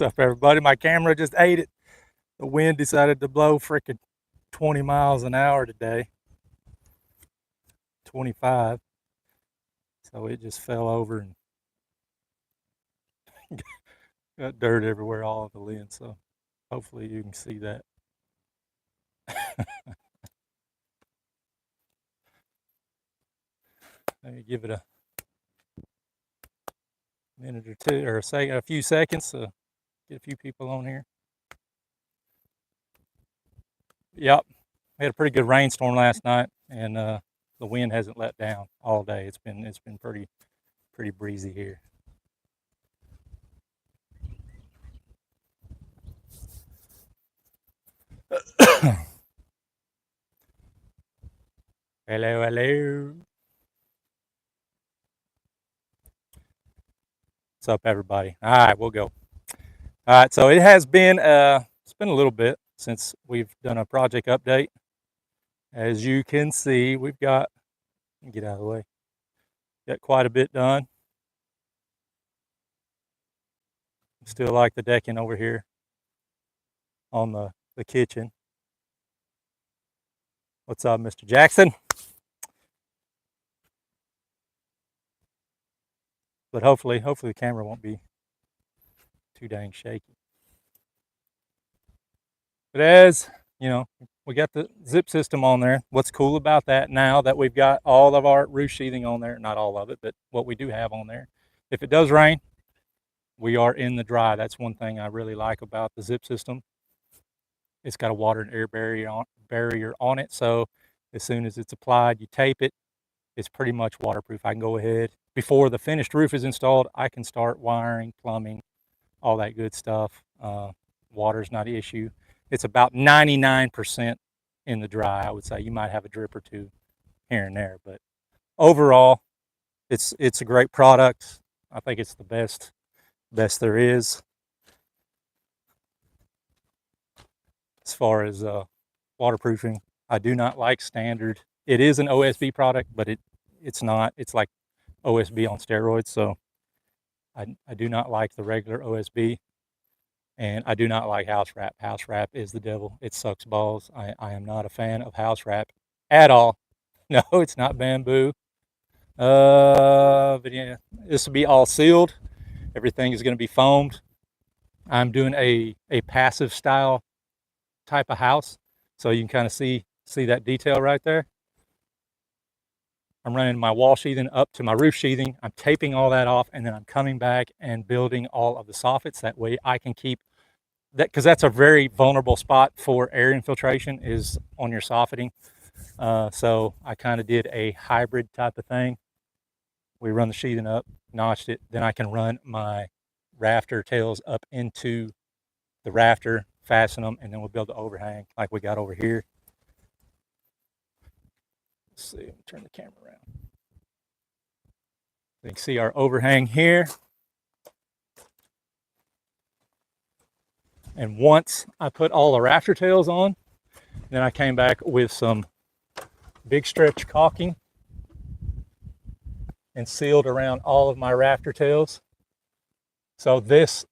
What's up, everybody? My camera just ate it. The wind decided to blow freaking 20 miles an hour today. 25. So it just fell over and got dirt everywhere, all of the lens. So hopefully you can see that. Let me give it a minute or two, or a few seconds to get a few people on here. Yep, we had a pretty good rainstorm last night, and the wind hasn't let down all day. It's been pretty breezy here. Hello, hello. What's up, everybody? All right, we'll go. All right, so it's been a little bit since we've done a project update. As you can see, we've got, get out of the way, got quite a bit done. Still like the decking over here on the kitchen. What's up, Mr. Jackson? But hopefully the camera won't be too dang shaky. But as you know, we got the zip system on there. What's cool about that now that we've got all of our roof sheathing on there, not all of it, but what we do have on there, if it does rain, we are in the dry. That's one thing I really like about the zip system. It's got a water and air barrier on it, so as soon as it's applied, you tape it. It's pretty much waterproof. I can go ahead, before the finished roof is installed, I can start wiring, plumbing, all that good stuff. Water's not an issue. It's about 99% in the dry, I would say. You might have a drip or two here and there, but overall, it's a great product. I think it's the best there is as far as waterproofing. I do not like standard. It is an OSB product, but it's not. It's like OSB on steroids. So I do not like the regular OSB, and I do not like house wrap. House wrap is the devil. It sucks balls. I am not a fan of house wrap at all. No, it's not bamboo. But yeah, this will be all sealed. Everything is going to be foamed. I'm doing a passive style type of house, so you can kind of see that detail right there. I'm running my wall sheathing up to my roof sheathing. I'm taping all that off, and then I'm coming back and building all of the soffits. That way I can keep that, because that's a very vulnerable spot for air infiltration, is on your soffitting. So I kind of did a hybrid type of thing. We run the sheathing up, notched it, then I can run my rafter tails up into the rafter, fasten them, and then we'll build the overhang like we got over here. Let's see, let me turn the camera around. You can see our overhang here. And once I put all the rafter tails on, then I came back with some big stretch caulking and sealed around all of my rafter tails. So the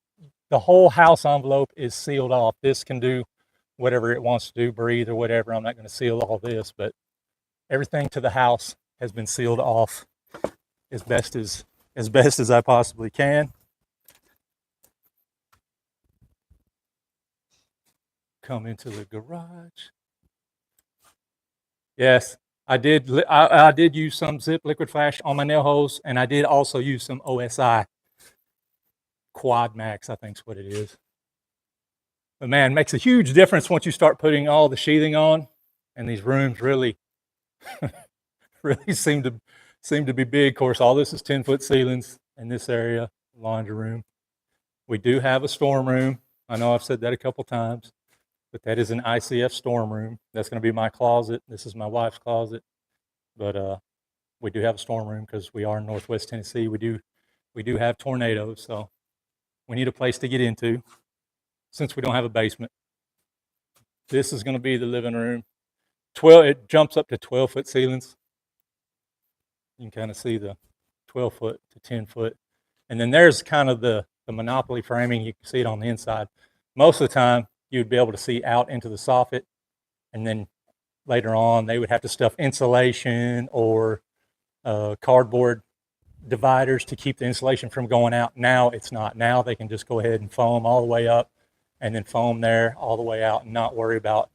whole house envelope is sealed off. This can do whatever it wants to do, breathe or whatever. I'm not going to seal all this, but everything to the house has been sealed off as best as I possibly can. Come into the garage. Yes, I did use some Zip Liquid Flash on my nail holes, and I did also use some OSI Quad Max, I think is what it is. But man, it makes a huge difference once you start putting all the sheathing on, and these rooms really really seem to be big. Of course, all this is 10-foot ceilings in this area, laundry room. We do have a storm room. I know I've said that a couple times, but that is an ICF storm room. That's going to be my closet. This is my wife's closet. But we do have a storm room because we are in Northwest Tennessee. We do have tornadoes, so we need a place to get into since we don't have a basement. This is going to be the living room. It jumps up to 12-foot ceilings. You can kind of see the 12-foot to 10-foot. And then there's kind of the the Monopoly framing, you can see it on the inside. Most of the time, you'd be able to see out into the soffit, and then later on, they would have to stuff insulation or cardboard dividers to keep the insulation from going out. Now it's not. Now they can just go ahead and foam all the way up and then foam there all the way out and not worry about,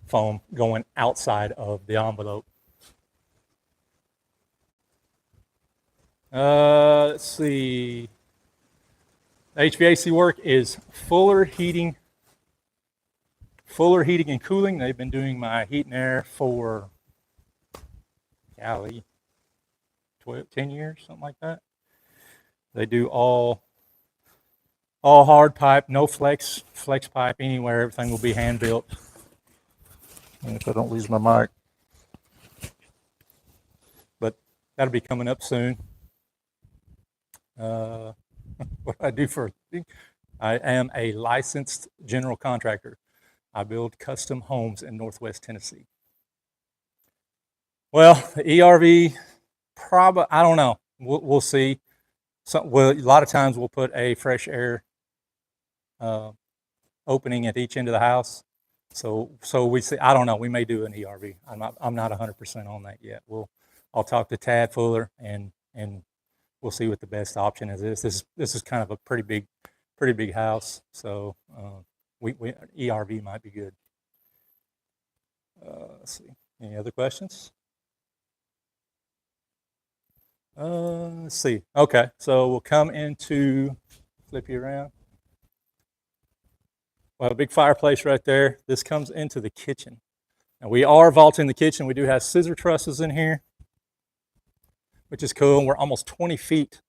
foam going outside of the envelope. Let's see. HVAC work is Fuller Heating and Cooling. They've been doing my heat and air for, 10 years, something like that. They do all hard pipe, no flex pipe anywhere. Everything will be hand built. And if I don't lose my mic. But that'll be coming up soon. What I do for a living? I am a licensed general contractor. I build custom homes in Northwest Tennessee. Well, the ERV, probably, I don't know. We'll see. A lot of times we'll put a fresh air opening at each end of the house. So we see. I don't know. We may do an ERV. I'm not 100% on that yet. I'll talk to Tad Fuller and we'll see what the best option is. This is kind of a pretty big house. So ERV might be good. Let's see. Any other questions? Let's see. Okay, so we'll come into, flip you around. Well, a big fireplace right there. This comes into the kitchen. Now we are vaulting the kitchen. We do have scissor trusses in here, which is cool. We're almost 20 feet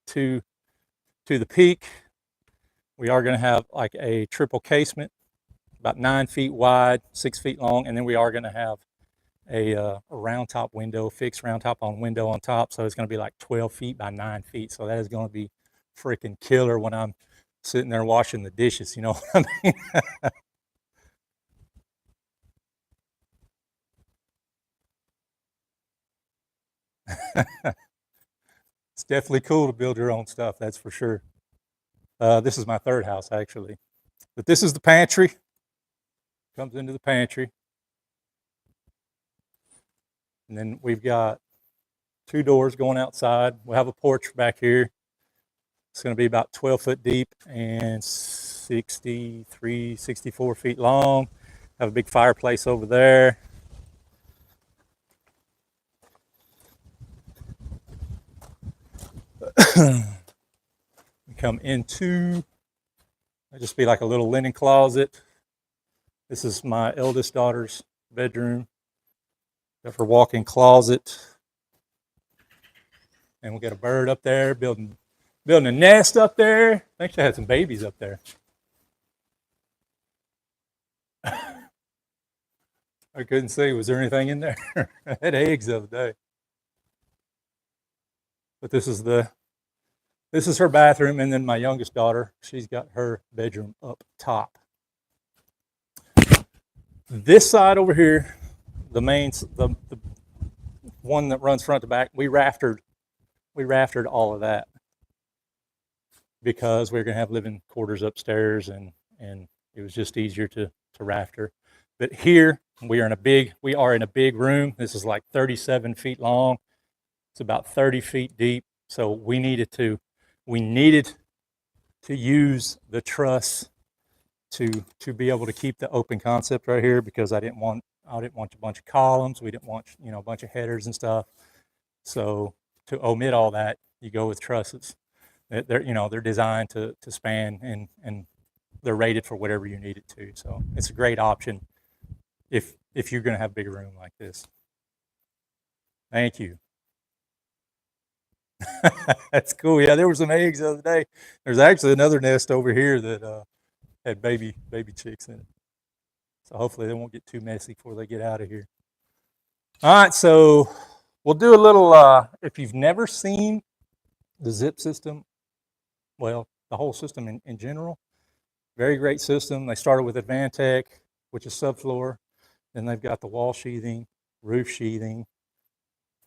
to the peak. We are going to have like a triple casement, about 9 feet wide, 6 feet long, and then we are going to have a round top window, fixed round top on window on top. So it's going to be like 12 feet by 9 feet. So that is going to be freaking killer when I'm sitting there washing the dishes. You know what I mean? It's definitely cool to build your own stuff. That's for sure. This is my third house actually, but this is the pantry. Comes into the pantry. And then we've got 2 doors going outside. We'll have a porch back here. It's going to be about 12 foot deep and 63, 64 feet long. Have a big fireplace over there. We come into, it'll just be like a little linen closet. This is my eldest daughter's bedroom. Got her walk-in closet. And we got a bird up there building a nest up there. I think she had some babies up there. I couldn't see. Was there anything in there? I had eggs the other day. But this is her bathroom, and then my youngest daughter, she's got her bedroom up top. This side over here, the one that runs front to back, we raftered all of that because we were going to have living quarters upstairs, and it was just easier to rafter. But here we are in a big room. This is like 37 feet long. It's about 30 feet deep. So we needed to use the truss to be able to keep the open concept right here, because I didn't want a bunch of columns. We didn't want a bunch of headers and stuff. So to omit all that, you go with trusses. They're designed to span, and they're rated for whatever you need it to. So it's a great option if you're going to have a bigger room like this. Thank you. That's cool. Yeah, there were some eggs the other day. There's actually another nest over here that had baby chicks in it. So hopefully they won't get too messy before they get out of here. All right, so we'll do a little, if you've never seen the zip system, well, the whole system in general, very great system. They started with Advantech, which is subfloor. Then they've got the wall sheathing, roof sheathing.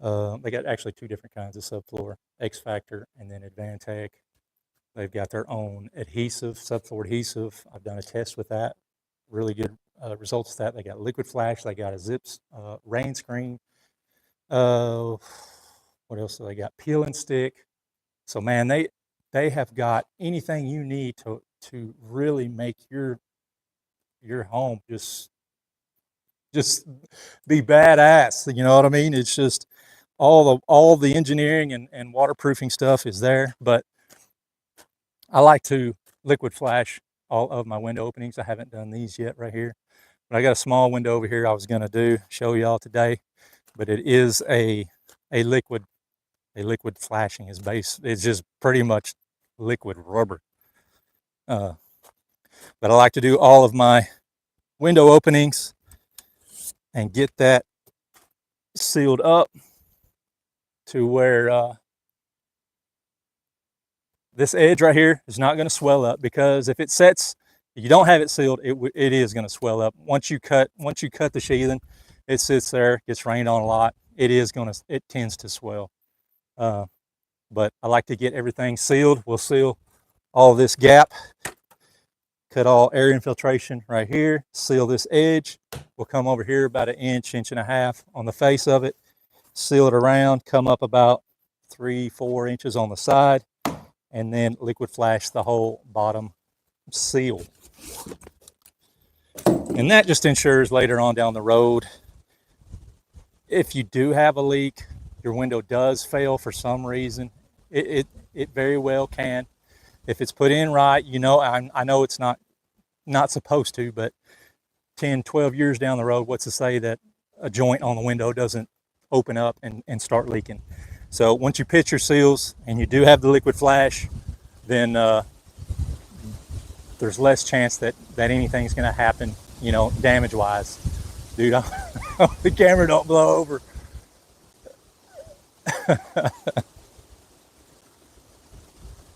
They got actually 2 different kinds of subfloor, X Factor and then Advantech. They've got their own adhesive, subfloor adhesive. I've done a test with that. Really good results with that. They got liquid flash. They got a zips rain screen. Uh, what else do they got? Peel and stick. So man, they have got anything you need to really make your home just be badass. You know what I mean? It's just all the engineering and waterproofing stuff is there. But I like to liquid flash all of my window openings. I haven't done these yet right here, but I got a small window over here I was going to show y'all today, but it is a liquid flashing is base. It's just pretty much liquid rubber. But I like to do all of my window openings and get that sealed up to where this edge right here is not going to swell up, because if it sets, if you don't have it sealed, it is going to swell up. Once you cut the sheathing, it sits there, gets rained on a lot. It tends to swell. But I like to get everything sealed. We'll seal all this gap, cut all air infiltration right here, seal this edge. We'll come over here about an inch and a half on the face of it, seal it around, come up about 3-4 inches on the side, and then liquid flash the whole bottom seal. And that just ensures later on down the road, if you do have a leak, your window does fail for some reason, it very well can. If it's put in right, you know, I know it's not supposed to, but 10, 12 years down the road, what's to say that a joint on the window doesn't open up and start leaking? So once you pitch your seals and you do have the liquid flash, then there's less chance that anything's going to happen, you know, damage-wise. Dude, the camera don't blow over.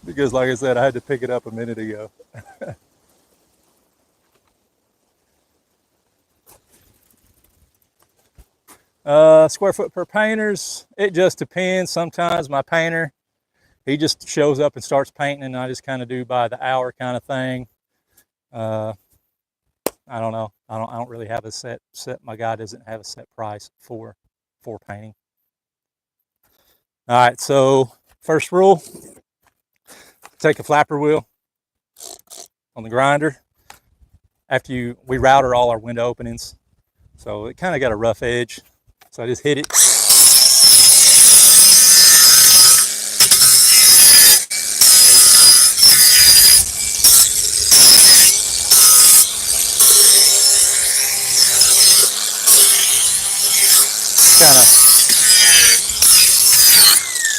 Because like I said, I had to pick it up a minute ago. Square foot per painters, it just depends. Sometimes my painter, he just shows up and starts painting, and I just kind of do by the hour kind of thing. I don't know. I don't really have a set. My guy doesn't have a set price for painting. All right. So first rule: take a flapper wheel on the grinder. After we router all our window openings, so it kind of got a rough edge. So I just hit it. Kind of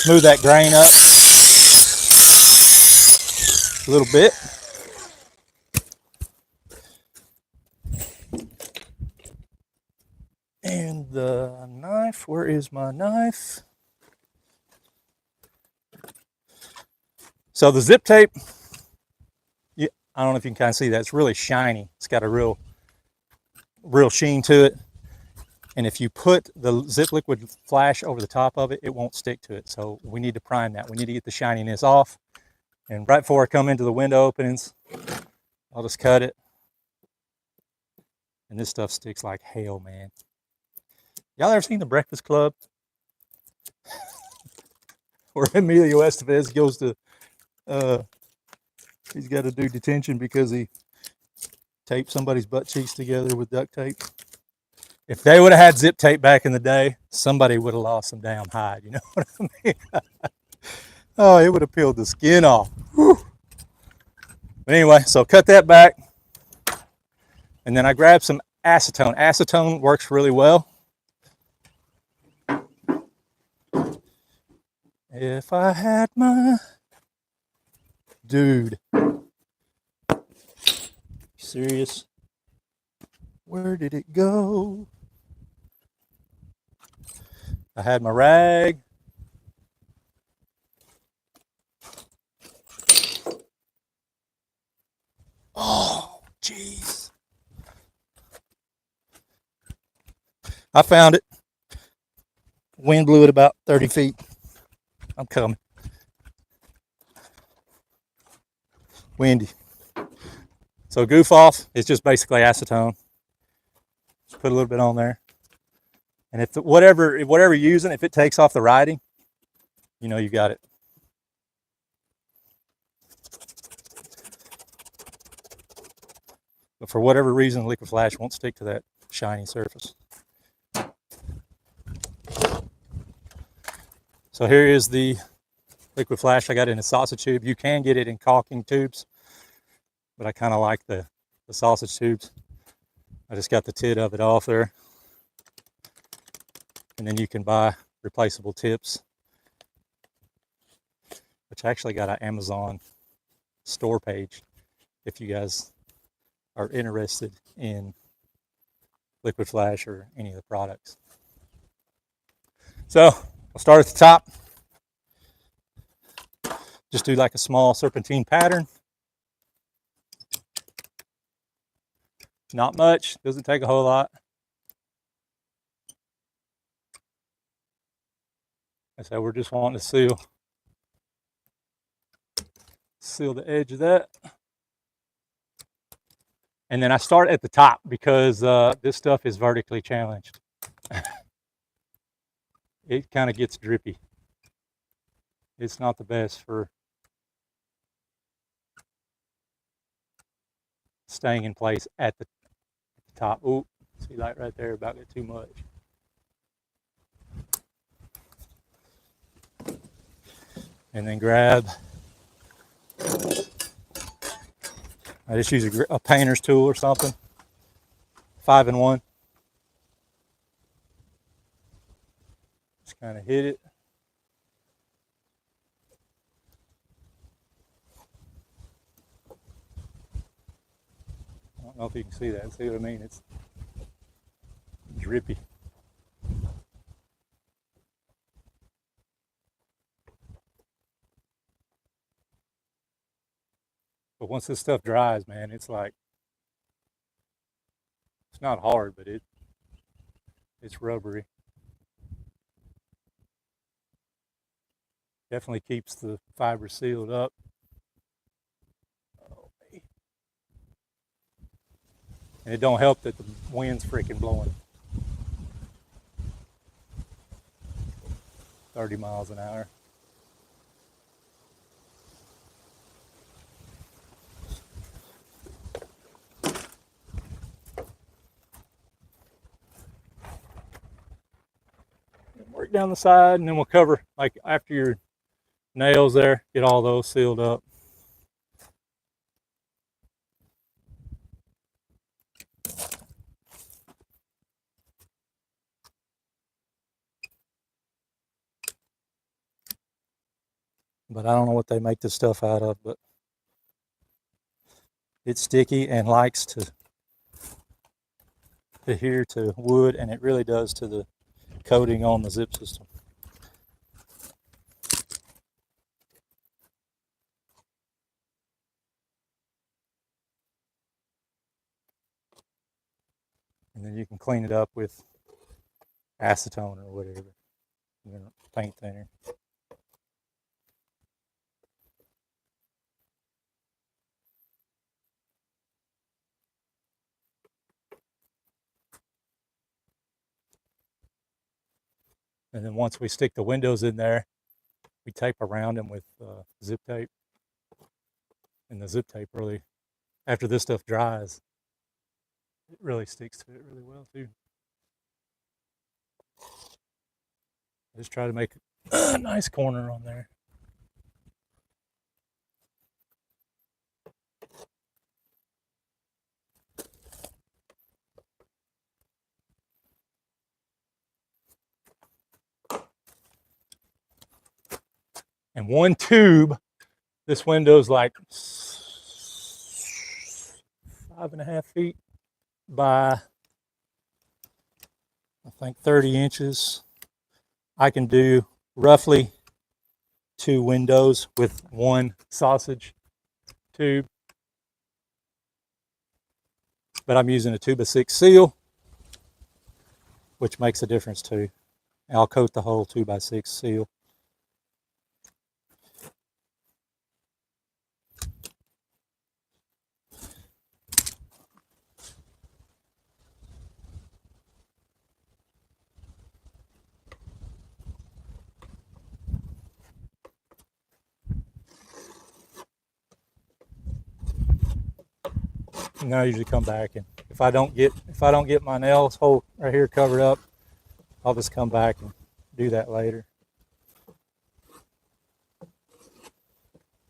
smooth that grain up a little bit. And the knife, where is my knife? So the zip tape, yeah, I don't know if you can kind of see that. It's really shiny. It's got a real sheen to it. And if you put the zip liquid flash over the top of it, it won't stick to it. So we need to prime that. We need to get the shininess off. And right before I come into the window openings, I'll just cut it. And this stuff sticks like hell, man. Y'all ever seen The Breakfast Club? Where Emilio Estevez goes to, he's got to do detention because he taped somebody's butt cheeks together with duct tape. If they would have had zip tape back in the day, somebody would have lost some damn hide. You know what I mean? Oh, it would have peeled the skin off. Whew. But anyway, so cut that back. And then I grabbed some acetone. Acetone works really well. If I had my... Dude. Serious? Where did it go? I had my rag. Oh, jeez. I found it. Wind blew it about 30 feet. I'm coming. windy. So goof off is just basically acetone. Just put a little bit on there. And if whatever you're using, if it takes off the writing, you know you got it. But for whatever reason, liquid flash won't stick to that shiny surface. So here is the liquid flash I got in a sausage tube. You can get it in caulking tubes, but I kind of like the sausage tubes. I just got the tit of it off there. And then you can buy replaceable tips, which I actually got an Amazon store page if you guys are interested in liquid flash or any of the products. So I'll start at the top. Just do like a small serpentine pattern. Not much, doesn't take a whole lot. I said we're just wanting to seal the edge of that. And then I start at the top because this stuff is vertically challenged. It kind of gets drippy. It's not the best for staying in place at the top. Ooh, see light right there, about get too much. And then grab, I just use a painter's tool or something, 5-in-1. Just kind of hit it. I don't know if you can see that. See what I mean? It's drippy. But once this stuff dries, man, it's like, it's not hard, but it's rubbery. Definitely keeps the fiber sealed up. And it don't help that the wind's freaking blowing 30 miles an hour. Work down the side, and then we'll cover, like after your nails there, get all those sealed up. But I don't know what they make this stuff out of, but it's sticky and likes to adhere to wood, and it really does to the coating on the zip system. And then you can clean it up with acetone or whatever, paint thinner. And then once we stick the windows in there, we tape around them with zip tape. And the zip tape really, after this stuff dries, it really sticks to it really well too. Just try to make a nice corner on there. And one tube, this window's like 5.5 feet by, I think, 30 inches. I can do roughly 2 windows with one sausage tube. But I'm using a 2x6 seal, which makes a difference too. And I'll coat the whole 2x6 seal. And then I usually come back, and if I don't get my nails hole right here covered up, I'll just come back and do that later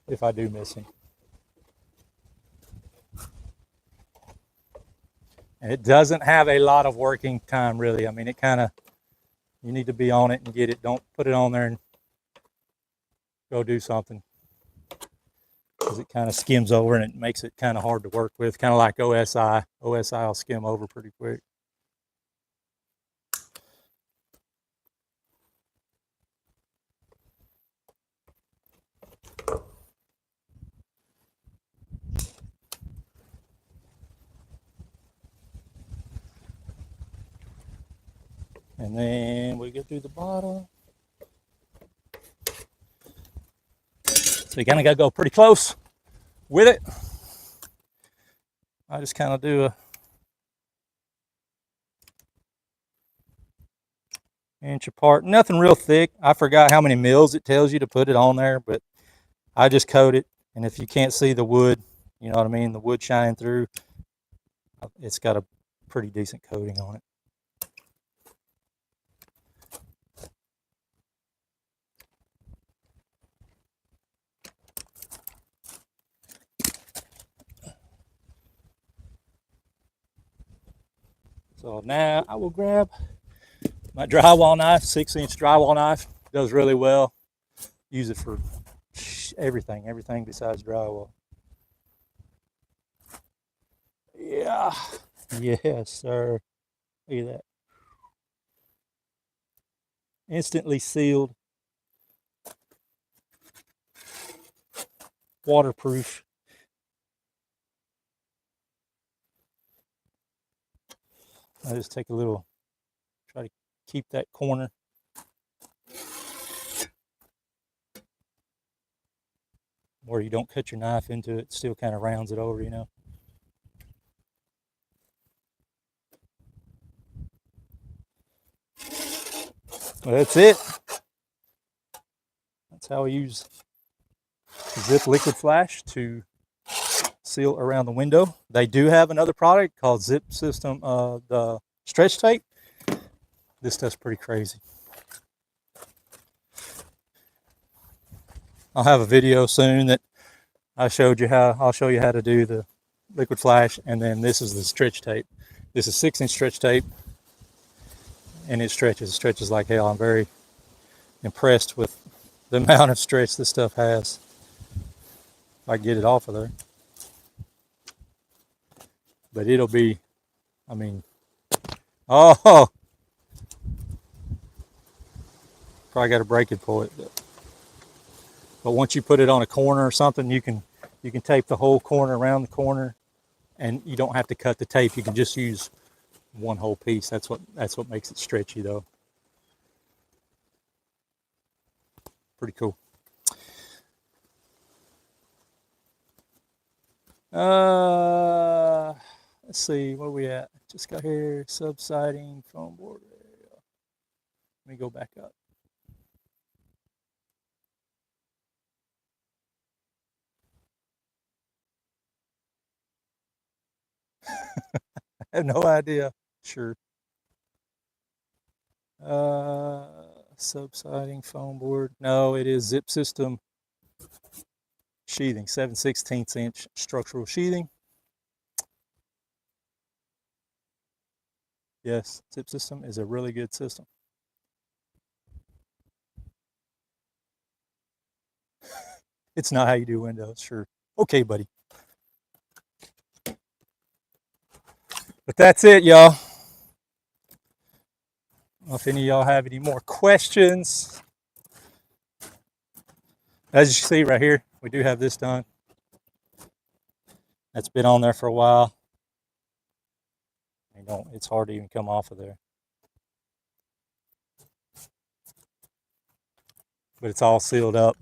if I do miss him. And it doesn't have a lot of working time, really. I mean, it kind of, you need to be on it and get it. Don't put it on there and go do something, because it kind of skims over and it makes it kind of hard to work with, kind of like OSI. OSI will skim over pretty quick. And then we get through the bottom. So you kind of got to go pretty close with it. I just kind of do a inch apart. Nothing real thick. I forgot how many mils it tells you to put it on there, but I just coat it. And if you can't see the wood, you know what I mean, the wood shining through, it's got a pretty decent coating on it. So now I will grab my drywall knife, 6-inch drywall knife. Does really well. Use it for everything besides drywall. Yeah. Yes, sir. Look at that. Instantly sealed. Waterproof. I just take a little, try to keep that corner. Where you don't cut your knife into it, still kind of rounds it over, you know. Well, that's it. That's how we use Zip Liquid Flash to seal around the window. They do have another product called Zip System, the stretch tape. This stuff's pretty crazy. I'll have a video soon that I'll show you how to do the liquid flash, and then this is the stretch tape. This is 6-inch stretch tape, and it stretches like hell. I'm very impressed with the amount of stretch this stuff has. If I get it off of there. But it'll be, I mean, oh, probably got to break it for it. But once you put it on a corner or something, you can tape the whole corner around the corner, and you don't have to cut the tape. You can just use one whole piece. That's what makes it stretchy, though. Pretty cool. Let's see, where we at? Just got here, subsiding, foam board. Let me go back up. I have no idea. Sure. Subsiding foam board. No, it is Zip System sheathing, 7/16" structural sheathing. Yes, Zip System is a really good system. It's not how you do windows, sure. Okay, buddy. But that's it, y'all. If any of y'all have any more questions. As you see right here, we do have this done. That's been on there for a while. It's hard to even come off of there. But it's all sealed up.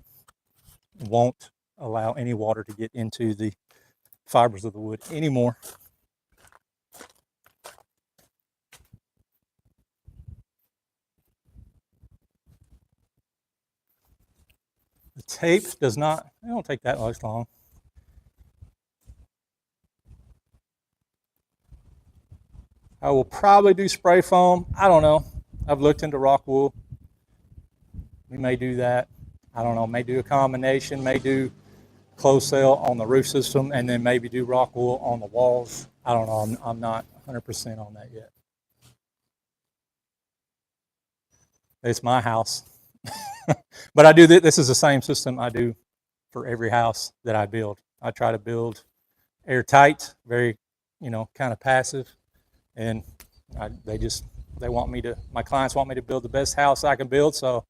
It won't allow any water to get into the fibers of the wood anymore. The tape does not, it don't take that much long. I will probably do spray foam. I don't know. I've looked into rock wool. We may do that. I don't know. May do a combination. May do closed cell on the roof system, and then maybe do rock wool on the walls. I don't know. I'm not 100% on that yet. It's my house. But I do this is the same system I do for every house that I build. I try to build airtight, very, kind of passive, and they want me to. My clients want me to build the best house I can build, so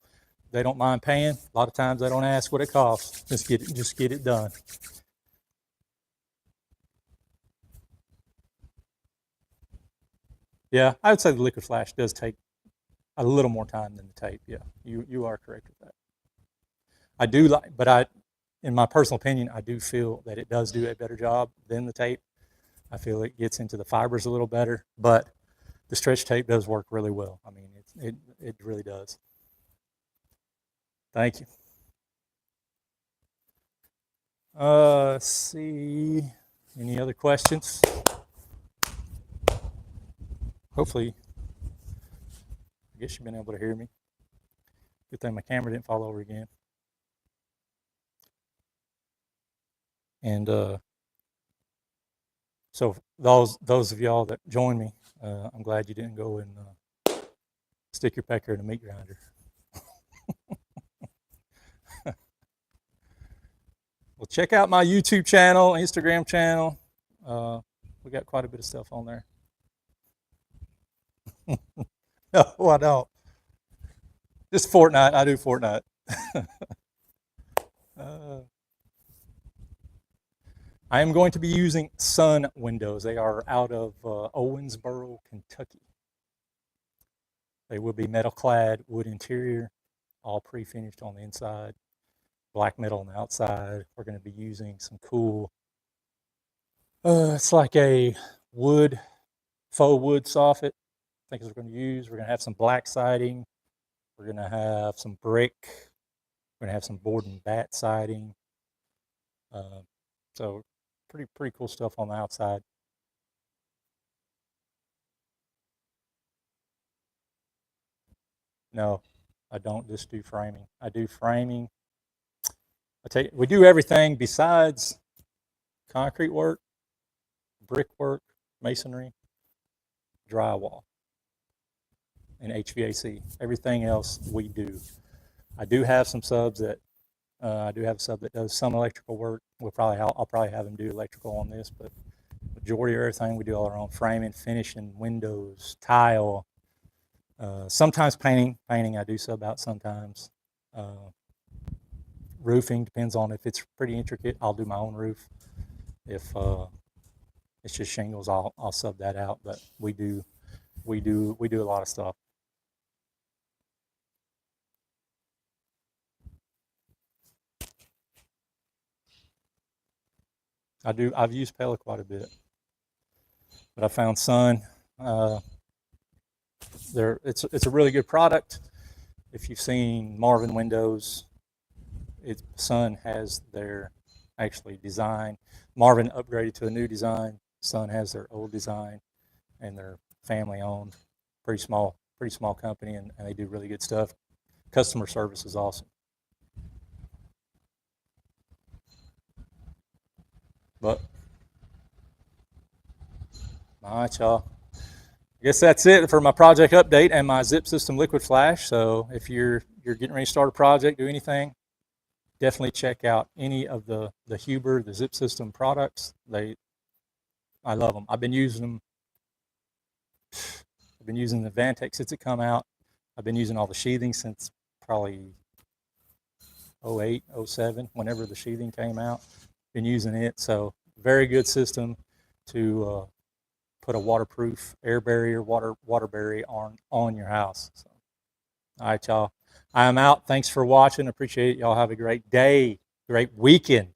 they don't mind paying. A lot of times they don't ask what it costs. Just get it done. Yeah, I would say the liquid flash does take a little more time than the tape. Yeah, you are correct with that. I do like, but in my personal opinion, I do feel that it does do a better job than the tape. I feel it gets into the fibers a little better, but the stretch tape does work really well. I mean, it really does. Thank you. Let's see. Any other questions? Hopefully, I guess you've been able to hear me. Good thing my camera didn't fall over again. And so those of y'all that joined me, I'm glad you didn't go and stick your pecker in a meat grinder. Well, check out my YouTube channel, Instagram channel. We got quite a bit of stuff on there. No, I don't. Just Fortnite. I do Fortnite. I am going to be using Sun windows. They are out of Owensboro, Kentucky. They will be metal clad, wood interior, all pre-finished on the inside, black metal on the outside. We're going to be using some cool, it's like a faux wood soffit. I think is what we're going to use. We're going to have some black siding. We're going to have some brick. We're going to have some board and bat siding. So pretty cool stuff on the outside. No, I don't just do framing. I do framing. We do everything besides concrete work, brickwork, masonry, drywall, and HVAC. Everything else we do. I do have some subs that I do have a sub that does some electrical work. I'll probably have them do electrical on this, but majority of everything we do all our own: framing, finishing, windows, tile. Sometimes painting. Painting I do sub out sometimes. Roofing depends on if it's pretty intricate. I'll do my own roof. If it's just shingles, I'll sub that out. But we do a lot of stuff. I've used Pella quite a bit, but I found Sun. It's a really good product. If you've seen Marvin Windows, Sun has their actually design. Marvin upgraded to a new design. Sun has their old design, and they're family owned, pretty small company, and they do really good stuff. Customer service is awesome. But all right, y'all. I guess that's it for my project update and my zip system liquid flash. So if you're getting ready to start a project, do anything, definitely check out any of the Huber, the zip system products. I love them. I've been using them. I've been using the Vantex since it come out. I've been using all the sheathing since probably 08, 07, whenever the sheathing came out. Been using it. So very good system to put a waterproof air barrier, water barrier on your house. So, all right, y'all. I am out. Thanks for watching. Appreciate it. Y'all have a great day, great weekend.